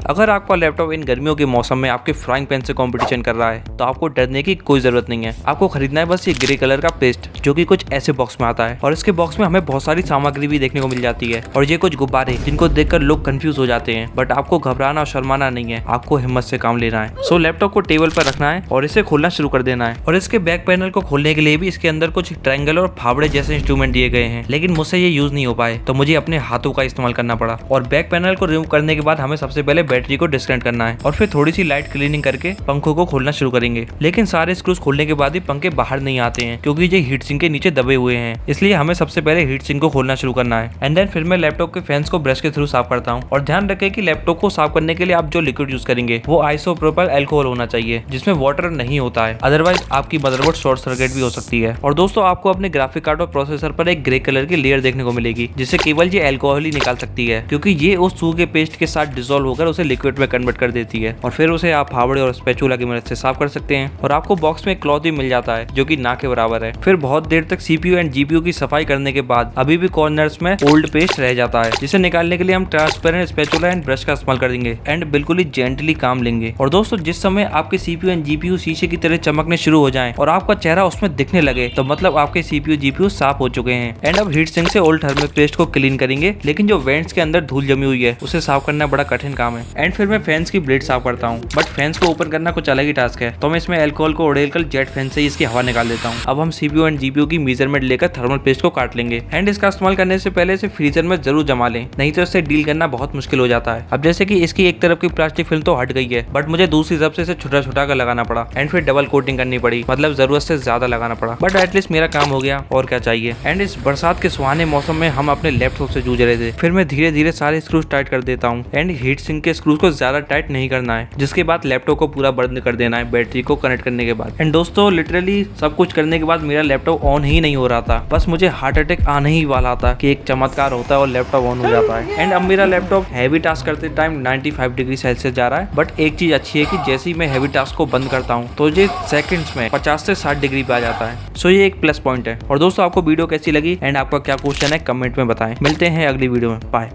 अगर आपका लैपटॉप इन गर्मियों के मौसम में आपके फ्राइंग पैन से कंपटीशन कर रहा है तो आपको डरने की कोई जरूरत नहीं है। आपको खरीदना है बस ये ग्रे कलर का पेस्ट, जो कि कुछ ऐसे बॉक्स में आता है और इसके बॉक्स में हमें बहुत सारी सामग्री भी देखने को मिल जाती है और ये कुछ गुब्बारे जिनको देखकर लोग कंफ्यूज हो जाते हैं। बट आपको घबराना और शर्माना नहीं है, आपको हिम्मत से काम लेना है। सो लैपटॉप को टेबल पर रखना है और इसे खोलना शुरू कर देना है। और इसके बैक पैनल को खोलने के लिए भी इसके अंदर कुछ ट्रायंगल और फावड़े जैसे इंस्ट्रूमेंट दिए गए हैं, लेकिन मुझसे ये यूज नहीं हो पाए तो मुझे अपने हाथों का इस्तेमाल करना पड़ा। और बैक पैनल को रिमूव करने के बाद हमें सबसे पहले बैटरी को डिस्कनेक्ट करना है और फिर थोड़ी सी लाइट क्लीनिंग करके पंखों को खोलना शुरू करेंगे। लेकिन सारे स्क्रूज खोलने के बाद भी पंखे बाहर नहीं आते हैं क्योंकि ये हीट सिंक के नीचे दबे हुए हैं, इसलिए हमें सबसे पहले हीट सिंक को खोलना शुरू करना है। एंड देन फिर मैं लैपटॉप के फैंस को ब्रश के थ्रू साफ करता हूँ। और ध्यान रखें कि लैपटॉप को साफ करने के लिए आप जो लिक्विड यूज करेंगे वो आइसोप्रोपाइल अल्कोहल होना चाहिए, जिसमें वाटर नहीं होता है, अदरवाइज आपकी मदरबोर्ड शॉर्ट सर्किट भी हो सकती है। और दोस्तों आपको अपने ग्राफिक कार्ड और प्रोसेसर पर एक ग्रे कलर की लेयर देखने को मिलेगी, जिसे केवल ये अल्कोहल ही निकाल सकती है, क्योंकि ये उस सूखे पेस्ट के साथ डिसॉल्व होकर उसे लिक्विड में कन्वर्ट कर देती है। और फिर उसे आप फावड़े और स्पैचुला की मदद से साफ कर सकते हैं। और आपको बॉक्स में क्लॉथ भी मिल जाता है जो कि ना के बराबर है। फिर बहुत देर तक सीपीयू एंड जीपीयू की सफाई करने के बाद अभी भी कॉर्नर्स में ओल्ड पेस्ट रह जाता है, जिसे निकालने के लिए हम ट्रांसपेरेंट स्पैचुला एंड ब्रश का इस्तेमाल करेंगे एंड बिल्कुल ही जेंटली काम लेंगे। और दोस्तों जिस समय आपके सीपीयू एंड जीपीयू शीशे की तरह चमकने शुरू हो जाएं और आपका चेहरा उसमें दिखने लगे तो मतलब आपके सीपीयू जीपीयू साफ हो चुके हैं। एंड अब हीट सिंक से ओल्ड थर्मिक पेस्ट को क्लीन करेंगे, लेकिन जो वेंट्स के अंदर धूल जमी हुई है उसे साफ करना बड़ा कठिन काम है। एंड फिर मैं फैंस की ब्लेड साफ करता हूँ, बट फैंस को ओपन करना कुछ अलग ही टास्क है, तो मैं इसमें अल्कोहल को उड़ेलकर जेट फैन से इसकी हवा निकाल देता हूँ। अब हम सीपीयू एंड जीपीयू की मेजरमेंट लेकर थर्मल पेस्ट को काट लेंगे। एंड इसका इस्तेमाल करने से पहले इसे फ्रीजर में जरूर जमा लें, नहीं तो इससे डील करना बहुत मुश्किल हो जाता है। अब जैसे कि इसकी एक तरफ की प्लास्टिक फिल्म तो हट गई है, बट मुझे दूसरी तरफ से इसे छुटा छुटा कर लगाना पड़ा एंड फिर डबल कोटिंग करनी पड़ी, मतलब जरूरत से ज्यादा लगाना पड़ा, बट एटलीस्ट मेरा काम हो गया और क्या चाहिए। एंड इस बरसात के सुहाने मौसम में हम अपने लैपटॉप से जूझ रहे थे। फिर मैं धीरे धीरे सारे स्क्रूज टाइट कर देता हूँ एंड हीट सिंक के स्क्रूज को ज्यादा टाइट नहीं करना है, जिसके बाद लैपटॉप को पूरा बंद कर देना है बैटरी को कनेक्ट करने के बाद। एंड दोस्तों लिटरली सब कुछ करने के बाद मेरा लैपटॉप ऑन ही नहीं हो रहा था, बस मुझे हार्ट अटैक आने ही वाला था कि एक चमत्कार होता है और लैपटॉप ऑन हो जाता है। एंड अब मेरा लैपटॉप हैवी टास्क करते टाइम 95 डिग्री सेल्सियस जा रहा है, बट एक चीज अच्छी है कि जैसे ही मैं हैवी टास्क को बंद करता हूँ तो ये सेकंड्स में 50 से 60 डिग्री पे आ जाता है। सो ये एक प्लस पॉइंट है। और दोस्तों आपको वीडियो कैसी लगी एंड आपका क्या क्वेश्चन है कमेंट में बताएं। मिलते हैं अगली वीडियो में, बाय।